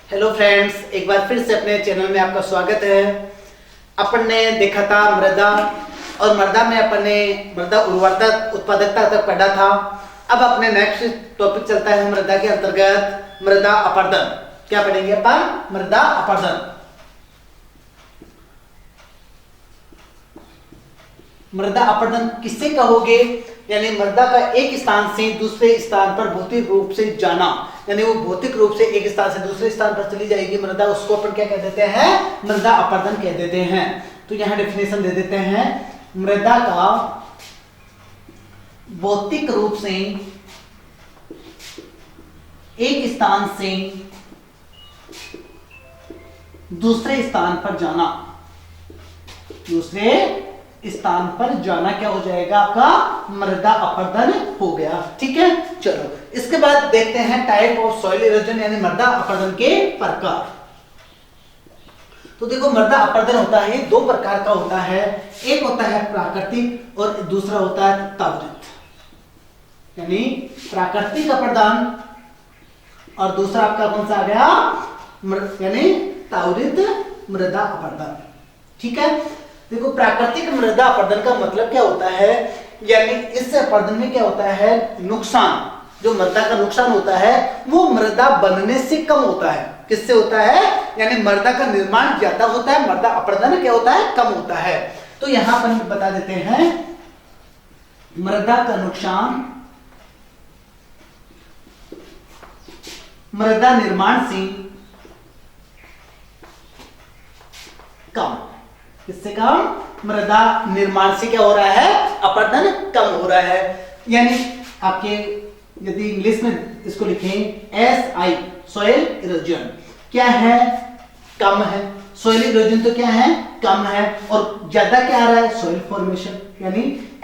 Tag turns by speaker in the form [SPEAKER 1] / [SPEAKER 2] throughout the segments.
[SPEAKER 1] Hello friends, एक बार फिर से अपने चैनल में आपका स्वागत है। अपन ने देखा था मृदा और मृदा में अपन ने मृदा उर्वरता उत्पादकता तक पढ़ा था। अब अपने नेक्स्ट टॉपिक चलता है मृदा के अंतर्गत मृदा अपरदन। क्या पढ़ेंगे अपन? मृदा अपरदन। मृदा अपरदन किससे कहोगे? यानी मृदा का एक स्थान से दूसरे स्थान पर भौतिक रूप से जाना, यानी वो भौतिक रूप से एक स्थान से दूसरे स्थान पर चली जाएगी मृदा, उसको अपन क्या कह देते हैं? मृदा अपरदन कह देते हैं। तो यहां डेफिनेशन दे देते हैं, मृदा का भौतिक रूप से एक स्थान से दूसरे स्थान पर जाना, दूसरे स्थान पर जाना क्या हो जाएगा? आपका मृदा अपरदन हो गया। ठीक है, चलो इसके बाद देखते हैं टाइप ऑफ सॉइल इरोजन, यानी मृदा अपरदन के प्रकार। तो देखो, मृदा अपरदन होता है दो प्रकार का होता है। एक होता है प्राकृतिक और दूसरा होता है त्वरित, यानी प्राकृतिक अपरदन और दूसरा आपका कौन सा आ गया? यानी त्वरित मृदा अपरदन। ठीक है, देखो प्राकृतिक मृदा अपरदन का मतलब क्या होता है? यानी इस अपरदन में क्या होता है? नुकसान, जो मृदा का नुकसान होता है वो मृदा बनने से कम होता है। किससे होता है? यानी मृदा का निर्माण ज्यादा होता है, मृदा अपरदन क्या होता है? कम होता है। तो यहां पर बता देते हैं, मृदा का नुकसान मृदा निर्माण से कम। किससे कम? मृदा निर्माण से क्या हो रहा है? अपरदन कम हो रहा है। यानी आपके यदि इंग्लिश में इसको लिखें SI, सॉइल इरोजन क्या है? कम है। सॉइल इरोजन तो क्या है? कम है। और ज्यादा क्या आ रहा है? सॉइल फॉर्मेशन, यानी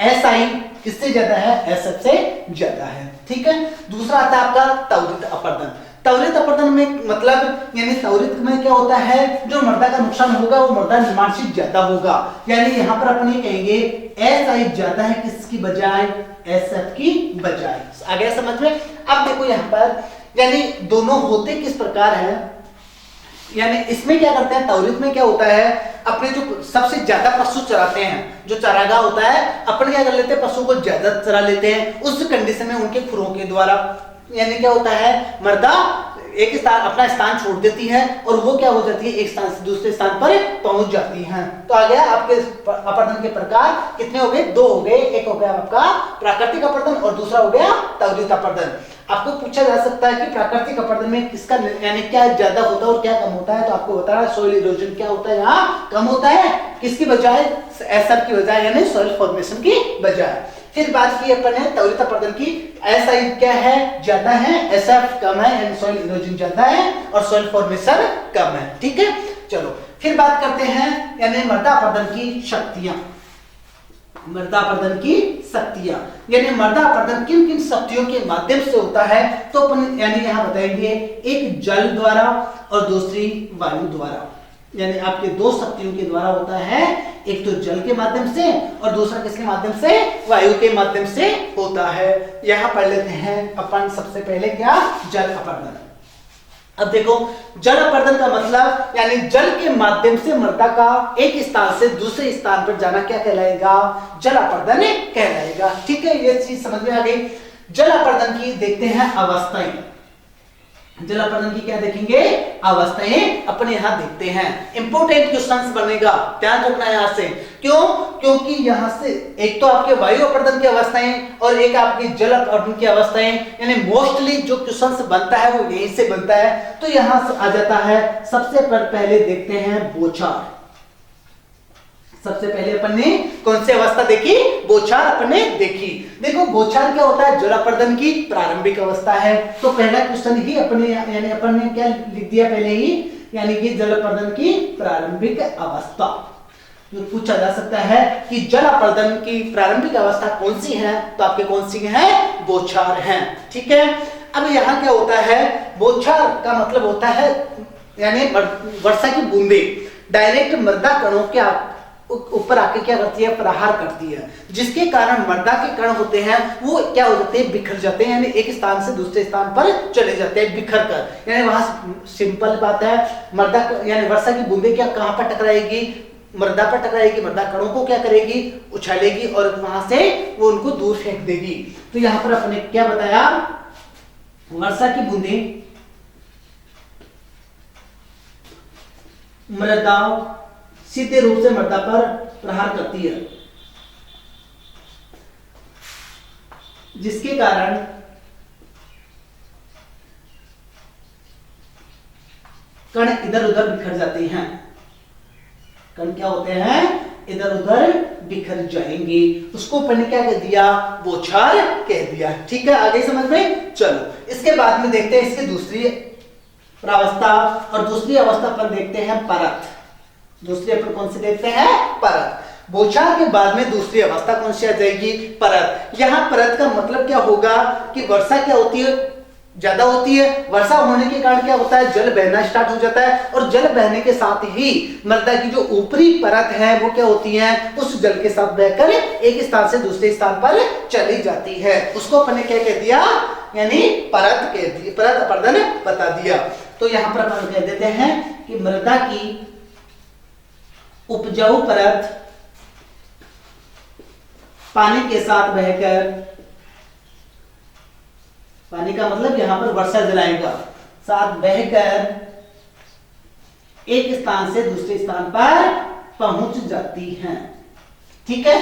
[SPEAKER 1] SI किससे ज्यादा है? SF से ज्यादा है। ठीक है, दूसरा आता है आपका त्वरित अपरदन। त्वरित अपरदन में मतलब, यानी त्वरित में क्या होता है? जो मृदा का नुकसान होगा वो मृदा निर्माण से ज्यादा होगा। यानी यहां पर अपन ये कहेंगे SI ज्यादा है किसकी बजाय? SF की बजाय। आ गया समझ में? अब देखो यहां पर, यानी दोनों होते किस प्रकार है? यानी इसमें क्या करते हैं, त्वरित में क्या होता है? अपने जो सबसे ज्यादा पशु चराते हैं, जो चारागाह होता है, अपन क्या कर लेते हैं? पशु को ज्यादा चरा लेते हैं। उस कंडीशन में उनके खुरों के द्वारा, यानी क्या होता है? मृदा एक स्थान अपना स्थान छोड़ देती है और वो क्या हो जाती है? एक स्थान से दूसरे स्थान पर पहुंच जाती हैं। तो आ गया आपके अपरदन के प्रकार कितने हो गए? दो हो गए। एक हो गया आपका प्राकृतिक अपरदन और दूसरा हो गया त्वरित अपरदन। आपको पूछा जा सकता है कि प्राकृतिक अपरदन में किसका, यानी क्या ज्यादा होता है और क्या कम होता है? तो आपको बताना, सॉइल इरोजन क्या होता है? यहाँ कम होता है। किसकी बजाय? SF की बजाय, यानी सॉइल फॉर्मेशन की बजाय। फिर बात की अपन है त्वरित अपरदन की। SI क्या है? ज्यादा है, SF कम है, यानी सॉइल इरोजन ज्यादा है और सॉइल फॉर्मेशन कम है। ठीक है, चलो फिर बात करते हैं यानी मृदा अपरदन की शक्तियां। मृदा अपरदन की शक्तियां, यानी मृदा अपरदन किन किन शक्तियों के माध्यम से होता है? तो अपन यानी यहां बताएंगे, एक जल द्वारा और दूसरी वायु द्वारा। यानी आपके दो शक्तियों के द्वारा होता है, एक तो जल के माध्यम से और दूसरा किसके माध्यम से? वायु के माध्यम से होता है। यहां पढ़ लेते हैं अपन सबसे पहले क्या? जल अपरदन। अब देखो, जल अपरदन का मतलब, यानी जल के माध्यम से मृदा का एक स्थान से दूसरे स्थान पर जाना क्या कहलाएगा? जल अपरदन कहलाएगा। ठीक है, ये चीज समझ में आ गई। जल अपरदन की देखते हैं अवस्थाएं। जल अपरदन की क्या देखेंगे? अवस्थाएं अपन यहां देखते हैं। इंपोर्टेंट क्वेश्चंस बनेगा, ध्यान रखना यहां से। क्यों? क्योंकि यहां से एक तो आपके वायु अपरदन की अवस्थाएं और एक आपकी जल अपरदन की अवस्थाएं, यानी मोस्टली जो क्वेश्चंस बनता है वो यहीं से बनता है। तो यहां से आ जाता है, सबसे पहले देखते हैं बौछार। सबसे पहले अपन ने कौन सी अवस्था देखी? बौछार अपन ने देखी। देखो बौछार क्या होता है? जल अपरदन की प्रारंभिक अवस्था है। तो पहला क्वेश्चन ही अपने, यानी अपन ने क्या लिख दिया पहले ही, यानी कि जल अपरदन की प्रारंभिक अवस्था। जो पूछा जा सकता है कि जल अपरदन की प्रारंभिक अवस्था कौन सी है? तो आपके कौन सी है? बौछार है। ठीक है, अब यहां क्या होता है? बौछार का मतलब होता है, यानी वर्षा की बूंदे डायरेक्ट मृदा कणों के ऊपर आके क्या करती है, प्रहार करती है, जिसके कारण मृदा के कण होते हैं वो क्या हो जाते हैं, बिखर जाते हैं, यानी एक स्थान से दूसरे स्थान पर चले जाते हैं बिखर कर। यानी वहां सिंपल बात है, मृदा यानी वर्षा की बूंदें क्या कहां पर टकराएगी, मृदा पर टकराएगी, मृदा कणों को क्या करेगी, उछालेगी और वहां से वो उनको दूर फेंक देगी। तो यहां पर अपने क्या बताया, वर्षा की बूंदें मृदा सीधे रूप से मृदा पर प्रहार करती है, जिसके कारण कण इधर उधर बिखर जाते हैं। कण क्या होते हैं, इधर उधर बिखर जाएंगे। उसको अपन ने क्या कह दिया, बौछार कह दिया। ठीक है, आगे समझ में चलो। इसके बाद में देखते हैं इसकी दूसरी अवस्था, और दूसरी अवस्था अपन देखते हैं परत। दूसरी अपन कौन सी देखते हैं, परत। बौछार के बाद में दूसरी अवस्था कौन सी आ जाएगी, परत। यहां परत का मतलब क्या होगा कि वर्षा क्या होती है, ज्यादा होती है। वर्षा होने के कारण क्या होता है, जल बहना स्टार्ट हो जाता है, और जल बहने के साथ ही मृदा की जो ऊपरी परत है वो क्या होती है, उस जल के साथ बहकर एक स्थान से दूसरे स्थान पर चली जाती है। उसको अपन ने क्या कह दिया, यानी परत कह दी, परत अपर्दन बता दिया। तो यहां पर अपन कह देते हैं कि मृदा की उपजाऊ परत पानी के साथ बहकर, पानी का मतलब यहां पर वर्षा जल आएगा, साथ बहकर एक स्थान से दूसरे स्थान पर पहुंच जाती हैं। ठीक है,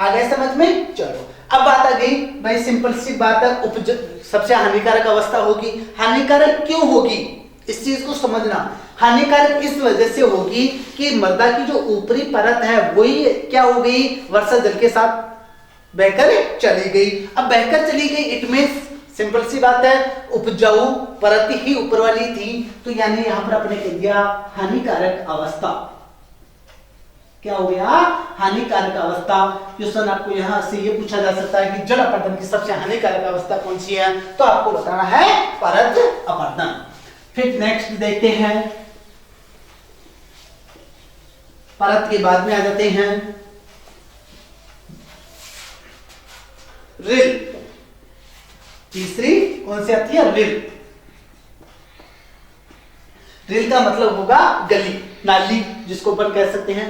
[SPEAKER 1] आगे समझ में चलो। अब बात आ गई भाई, सिंपल सी बात है, सबसे हानिकारक अवस्था होगी। हानिकारक क्यों होगी, इस चीज को समझना। हानिकारक इस वजह से होगी कि मृदा की जो ऊपरी परत है वही क्या हो गई, वर्षा जल के साथ बहकर चली गई। अब बहकर चली गई, इट मींस सिंपल सी बात है, उपजाऊ परत ही ऊपर वाली थी, तो यानी यहां पर अपने कह दिया हानिकारक अवस्था। क्या हो गया, हानिकारक अवस्था। क्वेश्चन आपको यहां से ये पूछा जा सकता है कि जल अपर्दन की सबसे हानिकारक अवस्था कौन सी है, तो आपको बताना है परत अपर्दन। फिर नेक्स्ट देखते हैं, परत के बाद में आ जाते हैं रिल। तीसरी कौन सी आती है, रिल। रिल का मतलब होगा गली, नाली, जिसको अपन कह सकते हैं।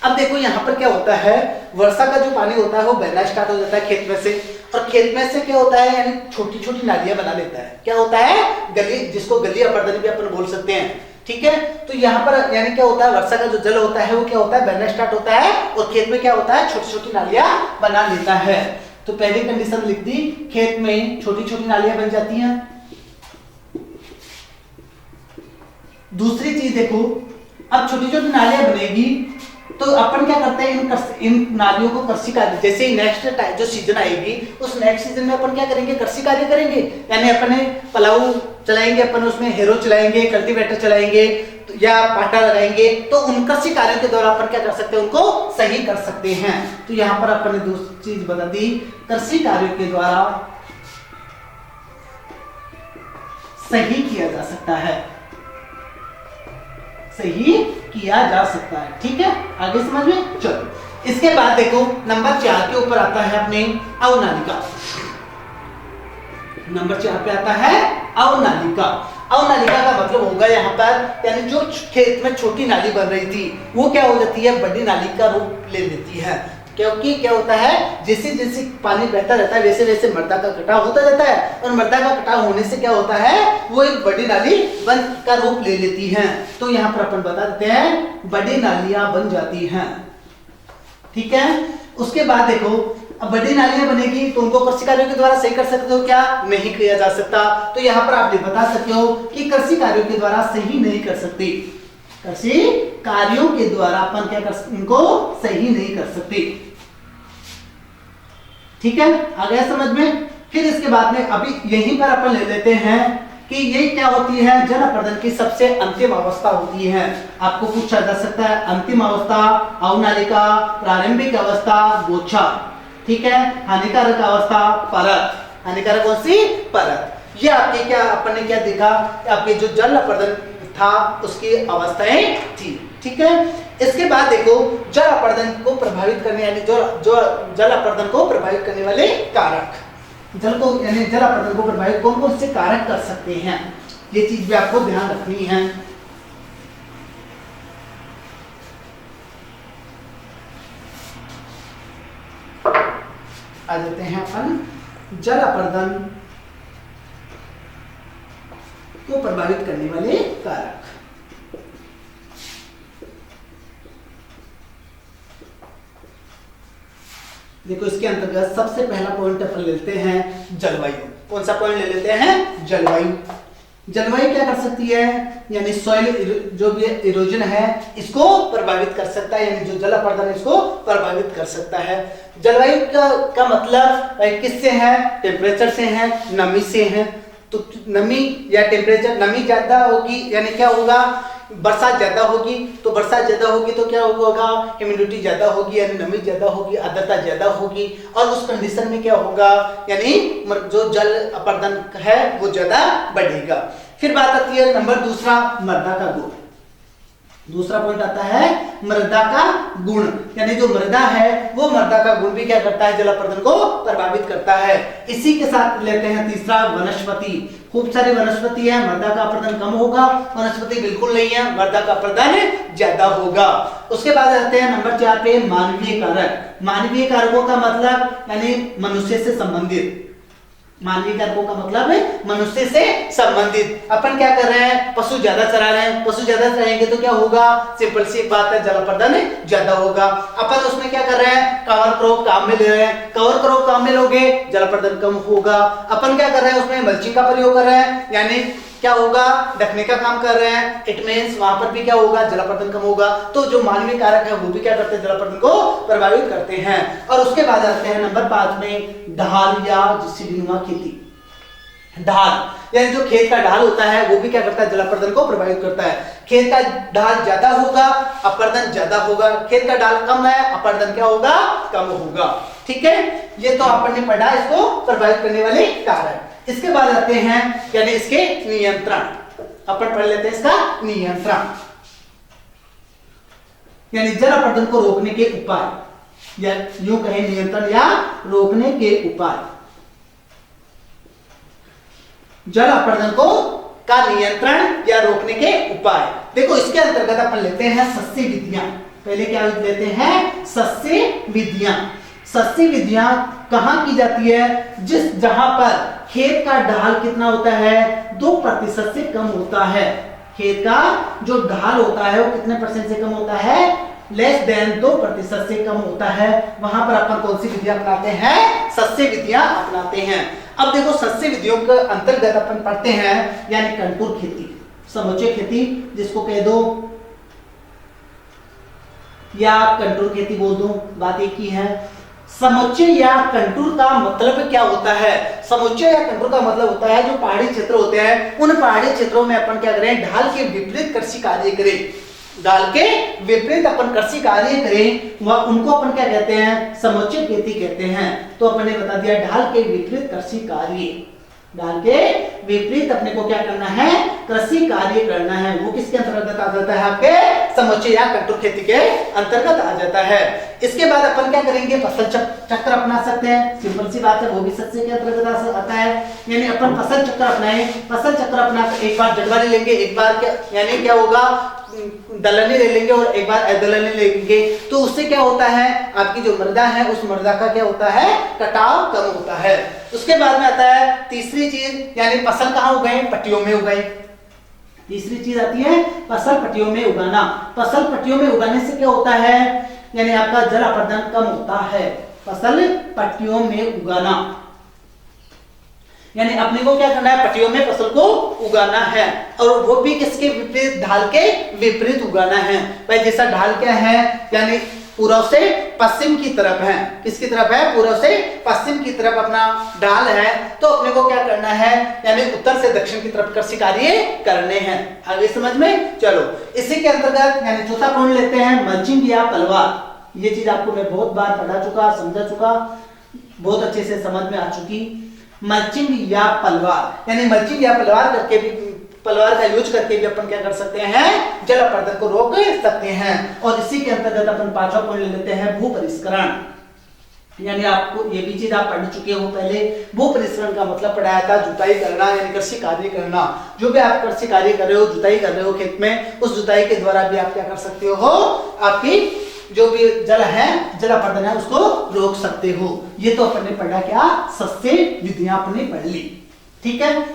[SPEAKER 1] अब देखो यहां पर क्या होता है, वर्षा का जो पानी होता है वो बहना स्टार्ट हो जाता है खेत में से, और खेत में से क्या होता है, यानी छोटी छोटी नालियां बना लेता है। क्या होता है, गली, जिसको गली अपर्दन भी अपन बोल सकते हैं। ठीक है, तो यहाँ पर यानी क्या होता है, वर्षा का जो जल होता है वो क्या होता है, बहना स्टार्ट होता है, और खेत में क्या होता है, छोटी छोटी नालियां बना लेता है। तो पहली कंडीशन लिख दी, खेत में छोटी छोटी नालियां बन जाती हैं। दूसरी चीज देखो, अब छोटी छोटी नालियां बनेगी तो अपन क्या करते हैं, इन नालियों को कृषि कार्य, जैसे नेक्स्ट जो सीजन आएगी उस नेक्स्ट सीजन में अपन क्या करेंगे, कृषि कार्य करेंगे। यानी अपने पलाऊ चलाएंगे, अपन उसमें हेरो चलाएंगे, कल्टीवेटर चलाएंगे, या पाटा लगाएंगे, तो उन कृषि कार्यों के द्वारा अपन क्या कर सकते हैं, उनको सही कर सकते हैं। तो यहाँ पर अपन ने दूसरी चीज बता दी, कृषि कार्यों के द्वारा सही किया जा सकता है, सही किया जा सकता है। ठीक है, आगे समझ में चलो। इसके बाद देखो नंबर 4 के ऊपर आता है अपने अवनालिका। नंबर 4 पे आता है अवनालिका। अवनालिका का मतलब होगा यहाँ पर, यानी जो खेत में छोटी नाली बन रही थी वो क्या हो जाती है, बड़ी नाली का रूप ले लेती है। क्योंकि क्या होता है, जैसे जैसे पानी बहता रहता है वैसे वैसे मृदा का कटाव होता जाता है, और मृदा का कटाव होने से क्या होता है, वो एक बड़ी नाली बन का रूप ले लेती हैं। तो यहाँ पर अपन बता देते हैं बड़ी नालियां बन जाती हैं। ठीक है, उसके बाद देखो, अब बड़ी नालियां बनेगी तो उनको कृषि कार्यों के द्वारा सही कर सकते हो क्या, नहीं किया जा सकता। तो यहाँ पर आप ये बता सकते हो कि कृषि कार्यों के द्वारा सही नहीं कर सकते, कृषि कार्यों के द्वारा अपन क्या कर, उनको सही नहीं कर सकते। ठीक है, आ गया समझ में। फिर इसके बाद में अभी यहीं पर अपन ले लेते हैं कि ये क्या होती है, जल अपर्दन की सबसे अंतिम अवस्था होती है। आपको पूछा जा सकता है अंतिम अवस्था अवनालिका, प्रारंभिक अवस्था बौछार, ठीक है, हानिकारक अवस्था परत। हानिकारक कौन सी, परत। ये आपके क्या, अपन ने क्या देखा, आपके जो जल अपर्दन था उसकी अवस्थाएं थी। ठीक है। इसके बाद देखो जल अपर्दन को प्रभावित करने यानी जो जल अपर्दन को प्रभावित करने वाले कारक, जल को यानी जल अपर्दन को प्रभावित कौन कौन से कारक कर सकते हैं, ये चीज भी आपको ध्यान रखनी है। आ जाते हैं अपन जल अपर्दन को प्रभावित करने वाले कारक। देखो इसके अंतर्गत सबसे पहला पॉइंट अपन लेते हैं जलवायु। कौन सा पॉइंट ले लेते हैं? जलवायु। जलवायु क्या कर सकती है, यानी सॉइल जो भी इरोजन है इसको प्रभावित कर सकता है, यानी जो जल अपर्दन है इसको प्रभावित कर सकता है। जलवायु का मतलब किससे है? टेम्परेचर से है, नमी से है। तो नमी या टेम्परेचर, नमी ज्यादा होगी यानी क्या होगा, बरसात ज्यादा होगी, तो बरसात ज्यादा होगी तो क्या होगा, ह्यूमिडिटी ज्यादा होगी यानी नमी ज्यादा होगी, आर्द्रता ज्यादा होगी, और उस कंडीशन में क्या होगा, यानी जो जल अपर्दन है वो ज्यादा बढ़ेगा। फिर बात आती है नंबर दूसरा, मृदा का गुण। दूसरा पॉइंट आता है मृदा का गुण, यानी जो मृदा है वो मृदा का गुण भी क्या करता है, जल अपर्दन को प्रभावित करता है। इसी के साथ लेते हैं तीसरा, वनस्पति। खूब सारी वनस्पति है, मृदा का अपर्दन कम होगा, वनस्पति बिल्कुल नहीं है, मृदा का अपर्दन ज्यादा होगा। उसके बाद आते हैं नंबर 4 पे, मानवीय कारक। मानवीय कारकों का मतलब यानी मनुष्य से संबंधित, मानवीय कारकों का मतलब है मनुष्य से संबंधित। अपन क्या कर रहे हैं, पशु ज्यादा चरा रहे हैं, पशु ज्यादा चराएंगे तो क्या होगा, सिंपल सी एक बात है, जल अपर्दन ज्यादा होगा। अपन उसमें क्या कर रहे हैं, कवर क्रॉप काम में ले रहे हैं, कवर क्रॉप काम में लोगे जल अपर्दन कम होगा। अपन क्या कर रहे हैं, उसमें मल्चिंग का प्रयोग कर रहे हैं, यानी क्या होगा, ढकने का काम कर रहे हैं, इट मींस वहां पर भी क्या होगा, जल अपर्दन कम होगा। तो जो मानवीय कारक है वो भी क्या करते हैं, जल अपर्दन को प्रभावित करते हैं। और उसके बाद आते हैं नंबर 5 में, ढाल या सीढ़ीनुमा खेती। ढाल यानी जो खेत का ढाल होता है वो भी क्या करता है, जल अपर्दन को प्रभावित करता है। खेत का ढाल ज्यादा होगा, अपर्दन ज्यादा होगा, खेत का ढाल कम है, अपर्दन क्या होगा, कम होगा। ठीक है, ये तो अपन ने पढ़ा इसको प्रभावित करने वाले कारक। इसके बाद आते हैं यानी इसके नियंत्रण। अपन पढ़ लेते हैं इसका नियंत्रण, यानी जल अपर्दन को रोकने के उपाय, या यूं कहें नियंत्रण या रोकने के उपाय। जल अपर्दन को का नियंत्रण या रोकने के उपाय। देखो इसके अंतर्गत अपन लेते हैं सस्य विधियां। पहले क्या लेते हैं, सस्य विधियां। सस्य विधियां कहां की जाती है, जहां पर खेत का ढाल कितना होता है, 2% से कम होता है। खेत का जो ढाल होता है वो कितने परसेंट से कम होता है, लेस देन 2% से कम होता है। वहां पर अपन कौन सी विधियां अपनाते हैं, सस्य विधियां अपनाते हैं। अब देखो सस्य विधियों के अंतर्गत अपन पढ़ते हैं यानी कंटूर खेती, समुच्चय खेती जिसको कह दो, या कंटूर खेती बोल दो, बात एक ही है। समुच्चय या कंटूर का मतलब क्या होता है, समुच्चय या कंटूर का मतलब होता है जो पहाड़ी क्षेत्र होते हैं उन पहाड़ी क्षेत्रों में अपन क्या करें, ढाल के विपरीत कृषि कार्य करें। ढाल के विपरीत अपन कृषि कार्य करें, वह उनको अपन क्या कहते हैं, समुच्चय खेती कहते हैं। तो अपन ने बता दिया ढाल के विपरीत कृषि कार्य, ढाल के विपरीत अपने को क्या करना है, कृषि कार्य करना है। वो किसके अंतर्गत आ जाता है, आपके समुच्चय या कंटूर खेती के अंतर्गत आ जाता है। इसके बाद अपन क्या करेंगे, फसल चक्र अपना सकते हैं, सिंपल सी बात है, वो भी सस्य के अंतर्गत आता है। यानी अपन फसल चक्र अपनाएं, फसल चक्र अपना एक बार जड़वाली लेंगे, एक बार क्या यानी क्या होगा, दलहनी ले लेंगे और एक बार अदलहनी ले लेंगे। तो उससे क्या होता है, आपकी जो मृदा है उस मृदा का क्या होता है, कटाव कम होता है। उसके बाद में आता है तीसरी चीज, यानी फसल कहाँ उगाए, पट्टियों में उगाए। तीसरी चीज आती है फसल पट्टियों में उगाना। फसल पट्टियों में उगाने से क्या होता है, यानी आपका जल अपर्दन कम होता है। फसल पट्टियों में उगाना यानी अपने को क्या करना है, पट्टियों में फसल को उगाना है, और वो भी किसके विपरीत, ढाल के विपरीत उगाना है। भाई जैसा ढाल क्या है, यानी पूर्व से पश्चिम की तरफ है, किसकी तरफ है, पूर्व से पश्चिम की तरफ अपना ढाल है, तो अपने को क्या करना है, यानी उत्तर से दक्षिण की तरफ कृषि कार्य करने हैं। आगे समझ में चलो। इसी के अंतर्गत यानी चौथा पॉइंट लेते हैं, मल्चिंग या पलवार। ये चीज आपको मैं बहुत बार पढ़ा चुका, समझा चुका, बहुत अच्छे से समझ में आ चुकी। मल्चिंग या पलवार, यानी मल्चिंग या पलवार करके भी पलवार का यूज करके भी अपन क्या कर सकते हैं, जल अपरदन को रोक सकते हैं। और इसी के अंतर्गत अपन पांचवा पॉइंट ले लेते हैं भू परिष्करण। यानी आपको ये भी चीज आप पढ़ चुके हो पहले, भू परिष्करण का मतलब पढ़ाया था जुताई करना, यानी कृषि कार्य करना। जो भी आप कृषि कार्य कर रहे हो, जुताई कर रहे हो खेत में, उस जुताई के द्वारा भी आप क्या कर सकते हो, आपकी जो भी जल है, जल अपरदन है, उसको रोक सकते हो। ये तो अपन ने पढ़ा क्या, सस्य विधियां अपन ने पढ़ ली, ठीक है।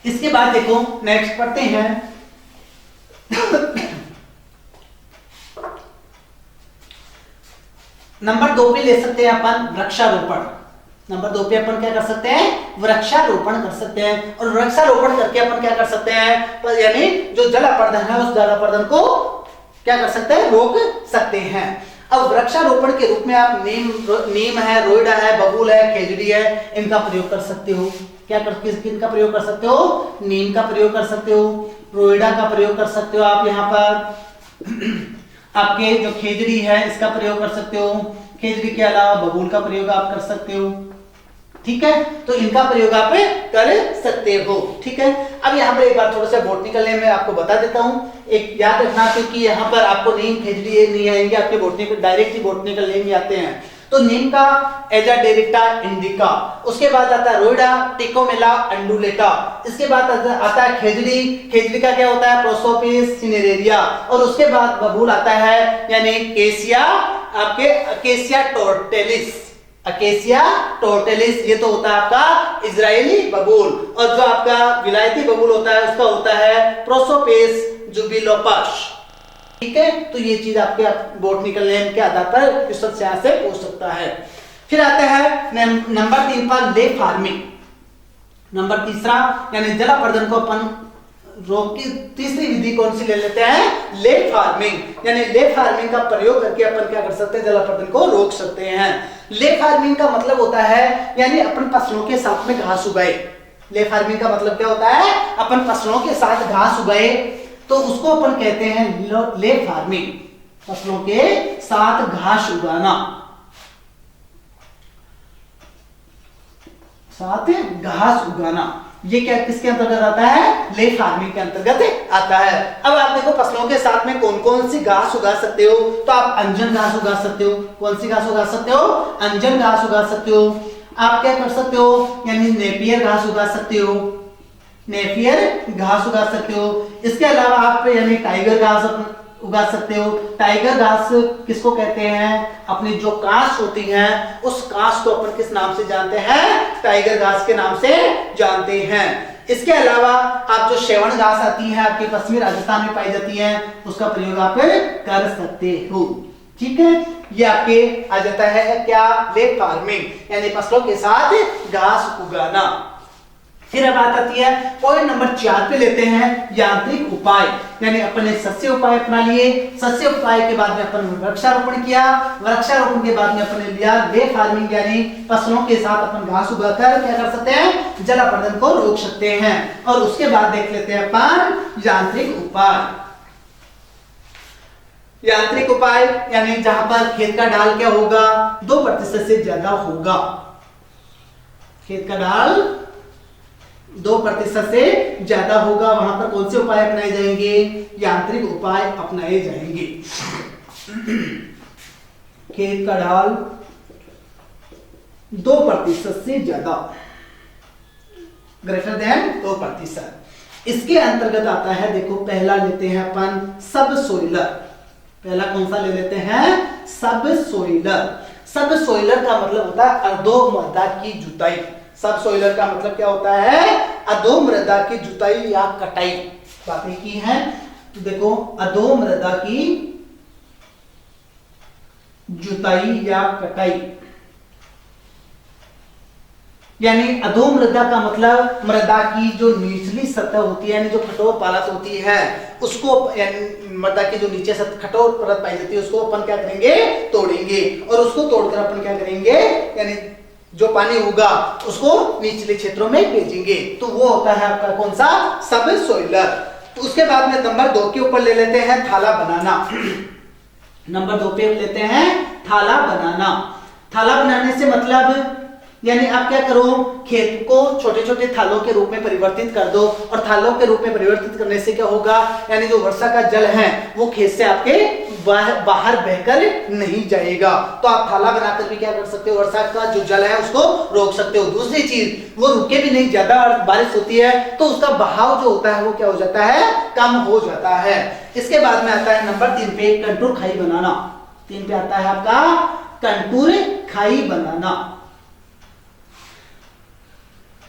[SPEAKER 1] इसके बाद देखो नेक्स्ट पढ़ते हैं नंबर 2 पे ले सकते हैं अपन वृक्षारोपण। नंबर 2 पे अपन क्या कर सकते हैं, वृक्षारोपण कर सकते हैं। और वृक्षारोपण करके अपन क्या कर सकते हैं, यानी जो जल अपरदन है उस जल अपरदन को क्या कर सकते हैं, रोक सकते हैं। अब वृक्षारोपण के रूप में आप नीम है, रोइडा है, बबूल है, खेजड़ी है, इनका प्रयोग कर सकते हो। क्या कर किनका प्रयोग कर सकते हो, नीम का प्रयोग कर सकते हो, रोइडा का प्रयोग कर सकते हो आप यहाँ पर आपके जो खेजड़ी है इसका प्रयोग कर सकते हो। खेजड़ी के अलावा बबूल का प्रयोग आप कर सकते हो, ठीक है। तो इनका प्रयोग आप कर सकते हो, ठीक है। अब यहाँ पर एक बार थोड़ा सा बॉटनिकल नेम में आपको बता देता हूँ, एक याद रखना, क्योंकि यहाँ पर आपको नीम खेजड़ी ये नहीं आएंगे, आपके बॉटनिकल डायरेक्ट ही बॉटनिकल नेम ही आते हैं। तो नीम का एजाडेरिक्टा इंडिका, उसके बाद आता है रोइडा टिकोमेला अंडुलेटा, इसके बाद आता है खेजड़ी, खेजड़ी का क्या होता है, प्रोसोपिस सिनेरेरिया, और उसके बाद बबूल आता है, यानी केसिया, आपके अकेसिया टोर्टेलिस, अकेसिया टोर्टेलिस, ये तो होता है आपका इजरायली बबूल। और जो आपका विलायती बबूल होता है उसका होता है प्रोसोपिस जुबिलोपस, ठीक है। तो ये चीज आपके बॉटनिकल नेम के आधार पर क्वेश्चन से पूछ सकता है। फिर आते हैं नंबर 3 पर ले फार्मिंग। नंबर तीसरा यानी जल अपरदन को अपन रोक की तीसरी विधि कौन सी ले लेते हैं, ले फार्मिंग। यानी ले फार्मिंग का प्रयोग करके अपन क्या कर सकते हैं, जल अपरदन को रोक सकते हैं। ले फार्मिंग का मतलब होता है यानी अपन फसलों के साथ में घास उगाए। ले फार्मिंग का मतलब क्या होता है, अपन फसलों के साथ घास उगाए, तो उसको अपन कहते हैं ले फार्मिंग, फसलों के साथ घास उगाना, साथ घास उगाना। ये क्या किसके अंतर्गत आता है, ले फार्मिंग के अंतर्गत आता है। अब आप देखो फसलों के साथ में कौन कौन सी घास उगा सकते हो, तो आप अंजन घास उगा सकते हो। कौन सी घास उगा सकते हो, अंजन घास उगा सकते हो। आप क्या कर सकते हो, यानी नेपियर घास उगा सकते हो, नेपियर घास उगा सकते हो। इसके अलावा आप यानी टाइगर घास उगा सकते हो। टाइगर घास किसको कहते हैं, अपनी जो कांस होती हैं उस कांस को अपन किस नाम से जानते हैं, टाइगर घास के नाम से जानते हैं। इसके अलावा आप जो शेवण घास आती है आपके पश्चिमी राजस्थान में पाई जाती है, उसका प्रयोग आप कर सकते हो, ठीक है। ये आपके आ जाता है क्या, ले फार्मिंग यानी फसलों के साथ घास उगाना। फिर अब बात आती है पॉइंट नंबर 4 पे लेते हैं यांत्रिक उपाय। यानी अपन ने सस्य उपाय अपना लिए, सस्य उपाय के बाद में अपन वृक्षारोपण किया, वृक्षारोपण के बाद में अपन ने लिया ले फार्मिंग, यानी फसलों के साथ अपन घास उगाकर क्या कर सकते हैं, जल अपरदन को रोक सकते हैं। और उसके बाद देख लेते हैं अपन यांत्रिक उपाय। यांत्रिक उपाय यानी जहां पर खेत का ढाल क्या होगा, 2% से ज्यादा होगा। खेत का ढाल 2% से ज्यादा होगा, वहां पर कौन से उपाय अपनाए जाएंगे, यांत्रिक उपाय अपनाए जाएंगे। खेत का ढाल 2% से ज्यादा, ग्रेटर देन 2%। इसके अंतर्गत आता है, देखो पहला लेते हैं अपन सब सोइलर। पहला कौन सा ले लेते हैं, सब सोइलर। सब सोइलर का मतलब होता है अधोमृदा की जुताई। सब सोइलर का मतलब क्या होता है, अधोमृदा की जुताई या कटाई। बातें की हैं, तो देखो अधोमृदा की जुताई या कटाई, यानी अधोमृदा का मतलब मृदा की जो निचली सतह होती है, यानी जो कठोर परत होती है उसको, यानी मृदा की जो नीचे कठोर परत पाई जाती है उसको अपन क्या करेंगे, तोड़ेंगे। और उसको तोड़कर अपन क्या करेंगे, यानी जो पानी होगा उसको निचले क्षेत्रों में भेजेंगे। तो वो होता है आपका कौन सा, सब सोइलर। तो उसके बाद में नंबर 2 के ऊपर ले लेते हैं थाला बनाना। नंबर 2 पे लेते हैं थाला बनाना। थाला बनाने से मतलब यानी आप क्या करो, खेत को छोटे छोटे थालों के रूप में परिवर्तित कर दो, और थालों के रूप में परिवर्तित करने से क्या होगा, यानी जो वर्षा का जल है वो खेत से आपके बाहर बहकर नहीं जाएगा। तो आप थाला बनाकर भी क्या कर सकते हो, वर्षा का जो जल है उसको रोक सकते हो। दूसरी चीज, वो रुके भी नहीं, ज्यादा बारिश होती है तो उसका बहाव जो होता है वो क्या हो जाता है, कम हो जाता है। इसके बाद में आता है नंबर 3 पे कंटूर खाई बनाना। 3 पे आता है आपका कंटूर खाई बनाना।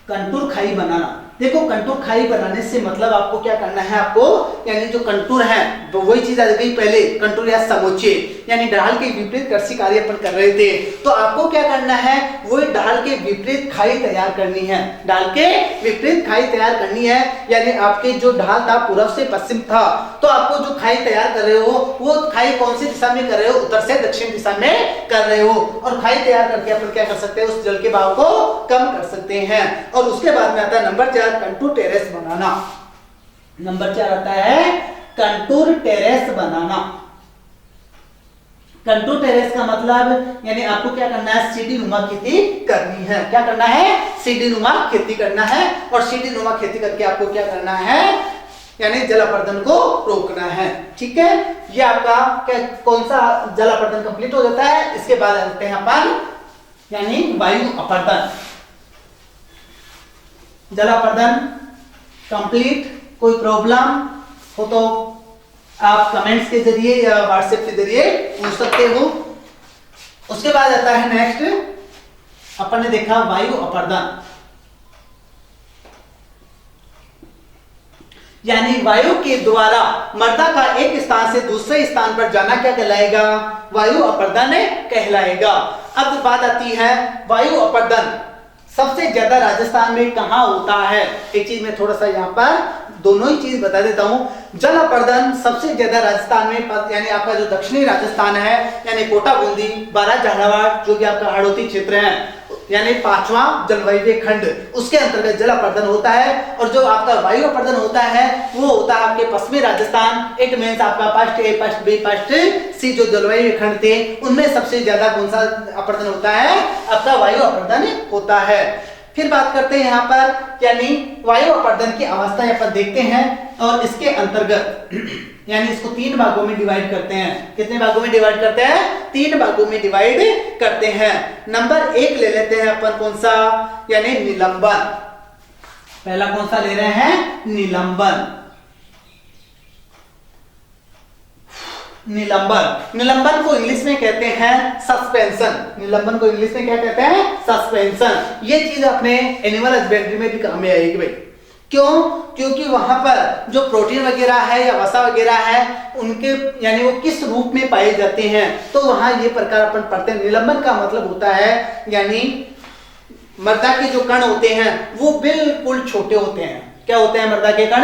[SPEAKER 1] कंटूर खाई बनाना, देखो कंटूर खाई बनाने से मतलब आपको क्या करना है, आपको यानी जो कंटूर है तो वही चीज आ गई पहले, कंटूर या समोच्चे, यानी ढाल के विपरीत कृषि कार्य अपन कर रहे थे, तो आपको क्या करना है, वही ढाल के विपरीत खाई तैयार करनी है। ढाल के विपरीत खाई तैयार करनी है, यानी आपके जो ढाल था पूर्व से पश्चिम था, तो आपको जो खाई तैयार कर रहे हो वो खाई कौन सी दिशा में कर रहे हो, उत्तर से दक्षिण दिशा में कर रहे हो। और खाई तैयार करके अपन क्या कर सकते हैं, उस जल के बहाव को कम कर सकते हैं। और उसके बाद में आता है नंबर 4 कंटूर टेरेस बनाना। नंबर 4 आता है कंटूर टेरेस बनाना। कंटूर टेरेस का मतलब यानी आपको क्या करना है, सीढ़ी नुमा खेती करनी है। क्या करना है, सीढ़ी नुमा खेती करना है, और सीढ़ी नुमा खेती करके आपको क्या करना है, यानी जलापर्दन को रोकना है। ठीक है, ये आपका क्या कौन सा जलापर्दन कंप्लीट हो जाता है। इसके बाद आते हैं अपन यानी वायु अपर्दन। जलापर्दन कंप्लीट, कोई प्रॉब्लम हो तो आप कमेंट्स के जरिए या व्हाट्सएप के जरिए पूछ सकते हो। उसके बाद आता है नेक्स्ट, अपन ने देखा वायु अपर्दन, यानी वायु के द्वारा मृदा का एक स्थान से दूसरे स्थान पर जाना क्या कहलाएगा, वायु अपर्दन कहलाएगा। अब बात आती है वायु अपर्दन सबसे ज्यादा राजस्थान में कहां होता है। एक चीज मैं थोड़ा सा यहाँ पर दोनों ही चीज बता देता हूं। जल अपर्दन सबसे ज्यादा राजस्थान में, यानी आपका जो दक्षिणी राजस्थान है, यानी कोटा बूंदी, बारां झालावाड़, जो कि आपका हाड़ौती क्षेत्र है, यानी 5वां जलवायु खंड, उसके अंतर्गत जल अपर्दन होता है। और जो आपका वायु अपर्दन होता है वो होता है आपके पश्चिमी राजस्थान। इट मींस आपका पास्ट ए, पास्ट बी, पास्ट सी जो जलवायु खंड थे उनमें सबसे ज्यादा कौन सा अपर्दन होता है, आपका वायु अपर्दन होता है। फिर बात करते हैं यहाँ पर, यानी वायु अपर्दन की अवस्था पर देखते हैं, और इसके अंतर्गत यानी इसको 3 भागों में डिवाइड करते हैं। कितने भागों में डिवाइड करते हैं, 3 भागों में डिवाइड करते हैं। नंबर 1 ले लेते हैं अपन, कौन सा, यानी निलंबन। पहला कौन सा ले रहे हैं, निलंबन। निलंबन, निलंबन को इंग्लिश में कहते हैं सस्पेंशन। निलंबन को इंग्लिश में क्या कहते हैं, सस्पेंशन। ये चीज अपने एनिमल हस्बेंड्री में भी काम में आएगी भाई। क्यों, क्योंकि वहां पर जो प्रोटीन वगैरह है या वसा वगैरह है उनके, यानी वो किस रूप में पाए जाते हैं, तो वहां ये प्रकार अपन पढ़ते हैं। निलंबन का मतलब होता है यानी मृदा के जो कण होते हैं वो बिल्कुल छोटे होते हैं। क्या होते हैं, मृदा के कण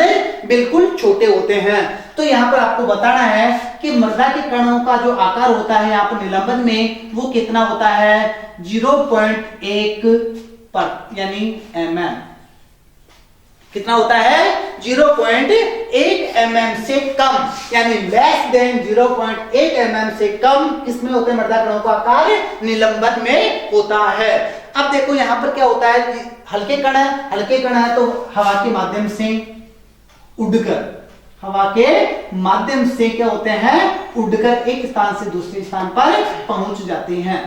[SPEAKER 1] बिल्कुल छोटे होते हैं। तो यहाँ पर आपको बताना है कि मृदा के कणों का जो आकार होता है यहाँ पर निलंबन में वो कितना होता है, 0.1 पर यानी mm। कितना होता है, 0.1 mm से कम, यानी लेस देन 0.1 mm से कम किसमें होते हैं, मृदा कणों का आकार निलंबन में होता है। अब देखो यहाँ पर क्या होता है, हल्के कण है, हल्के कण है तो हवा के माध्यम से उड़कर, हवा के माध्यम से क्या होते हैं, उड़कर एक स्थान से दूसरे स्थान पर पहुंच जाते हैं।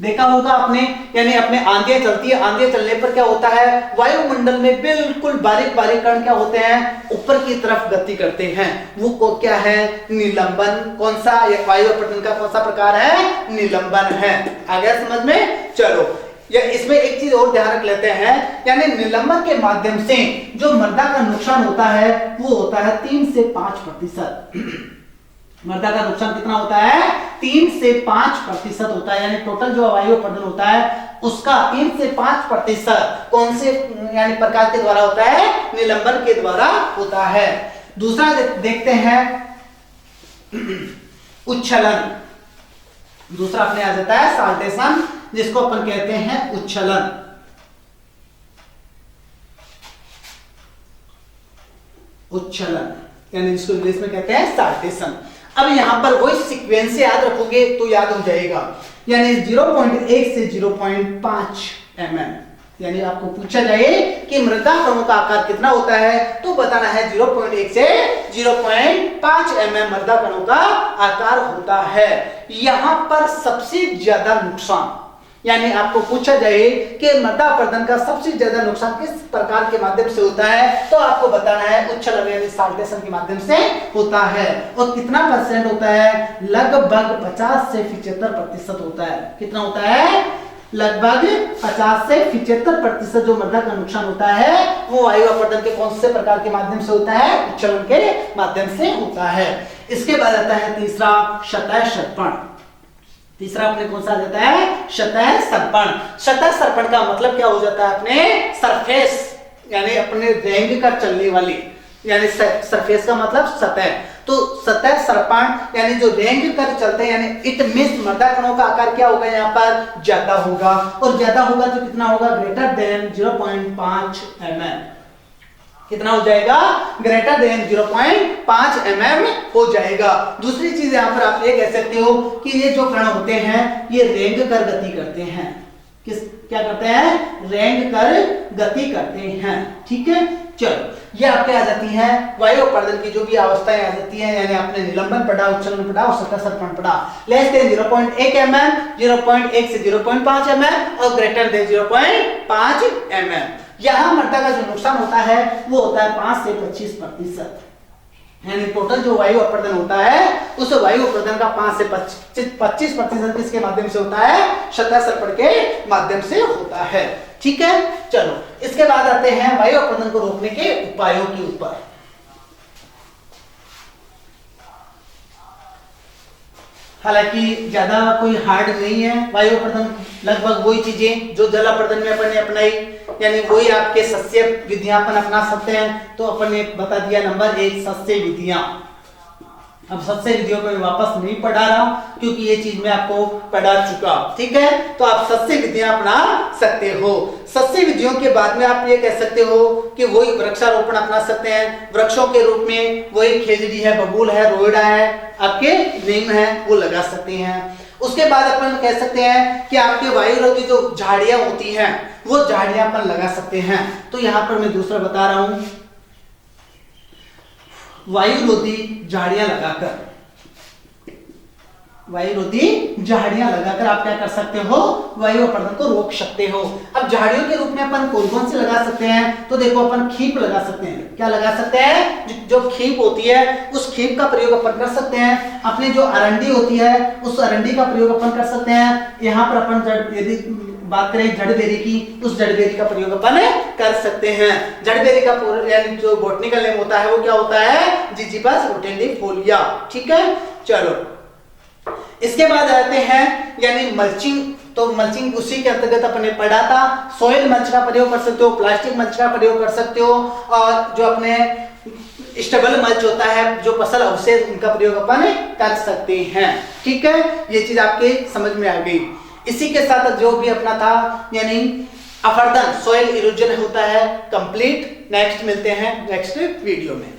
[SPEAKER 1] देखा होगा आपने, यानी अपने आंधियां चलती है, आंधियां चलने पर क्या होता है, वायुमंडल में बिल्कुल बारीक बारीक कण क्या होते हैं, ऊपर की तरफ गति करते हैं। वो को क्या है, निलंबन। कौन सा, वायु अपर्दन का कौन सा प्रकार है, निलंबन है। आ गया समझ में। चलो या इसमें एक चीज और ध्यान रख लेते हैं, यानी निलंबन के माध्यम से जो मृदा का नुकसान होता है वो होता है 3 से 5%। मृदा का नुकसान कितना होता है, 3 से 5% होता है। यानी टोटल जो वायु अपर्दन होता है उसका 3 से 5% कौन से यानी प्रकार के द्वारा होता है, निलंबन के द्वारा होता है। दूसरा देखते हैं उच्छलन। दूसरा अपने आ जाता है साल्टेशन, जिसको अपन कहते हैं उच्छलन। उच्छलन यानी जिसको इंग्लिश में कहते हैं साल्टेशन। अब यहाँ पर वही सीक्वेंस से याद रखोगे तो याद हो जाएगा, यानी 0.1 से 0.5 mm, यानी आपको पूछा जाए कि मृदा कणों का आकार कितना होता है तो बताना है 0.1 से 0.5 mm मृदा कणों का आकार होता है। यहाँ पर सबसे ज्यादा नुकसान, यानी आपको पूछा जाए कि मृदा अपरदन का सबसे ज्यादा नुकसान किस प्रकार के माध्यम से होता है तो आपको बताना है उच्छल यानी साल्टेशन के माध्यम से होता है। और कितना परसेंट होता है? लगभग 50 से 75% होता है। कितना होता है? लगभग 50 से 75% जो मृदा का नुकसान होता है वो वायु अपरदन के कौन से प्रकार के माध्यम से होता है? उच्छलन के माध्यम से होता है। इसके बाद आता है तीसरा, सतह सर्पण। तीसरा अपने कौन सा आ जाता है? सतह सर्पण। सतह सर्पण का मतलब क्या हो जाता है? अपने सरफेस, यानी अपने रेंग कर चलने वाली, यानी सरफेस का मतलब सतह। तो सतह सर्पण यानी जो रेंग कर चलते हैं, यानी इट मींस मृदा कणों का आकार क्या होगा? यहाँ पर ज्यादा होगा, और ज्यादा होगा तो कितना होगा? Greater than 0.5 mm। कितना हो जाएगा? ग्रेटर देन 0.5 mm हो जाएगा। दूसरी चीज यहाँ पर आप ये कह सकते हो कि ये जो कण होते हैं ये रेंग कर गति करते हैं। क्या करते हैं? रेंग कर गति करते हैं। ठीक है, चलो ये आपके आ जाती हैं वायु अपरदन की जो भी अवस्थाएं आ जाती हैं, यानी आपने निलंबन पढ़ा, उच्छलन पढ़ा और सतह सर्पण पढ़ा। लेस देन 0.1 mm, 0.1 से 0.5 mm और ग्रेटर देन 0.5 mm। यहाँ मृदा का जो नुकसान होता है वो होता है 5 से 25%, यानी टोटल जो वायु अपरदन होता है उस वायु अपरदन का 5 से 25% किसके माध्यम से होता है? सतह सर्पण के माध्यम से होता है। ठीक है, चलो इसके बाद आते हैं वायु अपरदन को रोकने के उपायों के ऊपर। हालांकि ज्यादा कोई हार्ड नहीं है वायु अपरदन, लगभग वही चीजें जो जल अपरदन में अपन ने अपनाई, यानी वही आपके सस्य विधियां अपन अपना सकते हैं। तो अपन ने बता दिया नंबर 1 सस्य विधियां। अब सस्य विधियों को मैं वापस नहीं पढ़ा रहा हूं क्योंकि ये चीज मैं आपको पढ़ा चुका। ठीक है, तो आप सस्य विधियां अपना सकते हो। सस्य विधियों के बाद में आप ये कह सकते हो कि वही वृक्षारोपण अपना सकते हैं। वृक्षों के रूप में वही खेजड़ी है, बबूल है, रोइडा है, आपके नीम है, वो लगा सकते हैं। उसके बाद अपन कह सकते हैं कि आपके वायुरोधी जो झाड़ियां होती हैं वो झाड़ियां अपन लगा सकते हैं। तो यहां पर मैं दूसरा बता रहा हूं, वायुरोधी झाड़ियां लगाकर, वायुरोधी झाड़ियां लगाकर आप क्या कर सकते हो? वायु अपरदन को रोक सकते हो। अब झाड़ियों के रूप में अपन कौन कौन से लगा सकते हैं? तो देखो अपन खीप लगा सकते हैं। क्या लगा सकते हैं? जो खीप होती है उस खीप का प्रयोग अपन कर सकते हैं। अपनी जो अरंडी होती है उस अरंडी का प्रयोग अपन कर सकते हैं। यहाँ पर अपन यदि बात करें जड़बेरी की, उस जड़बेरी का प्रयोग अपन कर सकते हैं। जड़बेरी का यानी जो बॉटनिकल नेम होता है वो क्या होता है? जिजिबस रोटेंडिफोलिया। ठीक है, चलो इसके बाद आते हैं यानी मल्चिंग। तो मल्चिंग उसी के अंतर्गत अपने पढ़ा था। सॉइल मल्च का प्रयोग कर सकते हो, प्लास्टिक मल्च का प्रयोग कर सकते हो, और जो अपने स्टेबल मल्च होता है, जो फसल अवशेष, उनका प्रयोग अपन कर सकते हैं। ठीक है, ये चीज आपके समझ में आ गई। इसी के साथ जो भी अपना था यानी अपरदन, सॉइल इरोजन होता है कंप्लीट। नेक्स्ट मिलते हैं नेक्स्ट वीडियो में।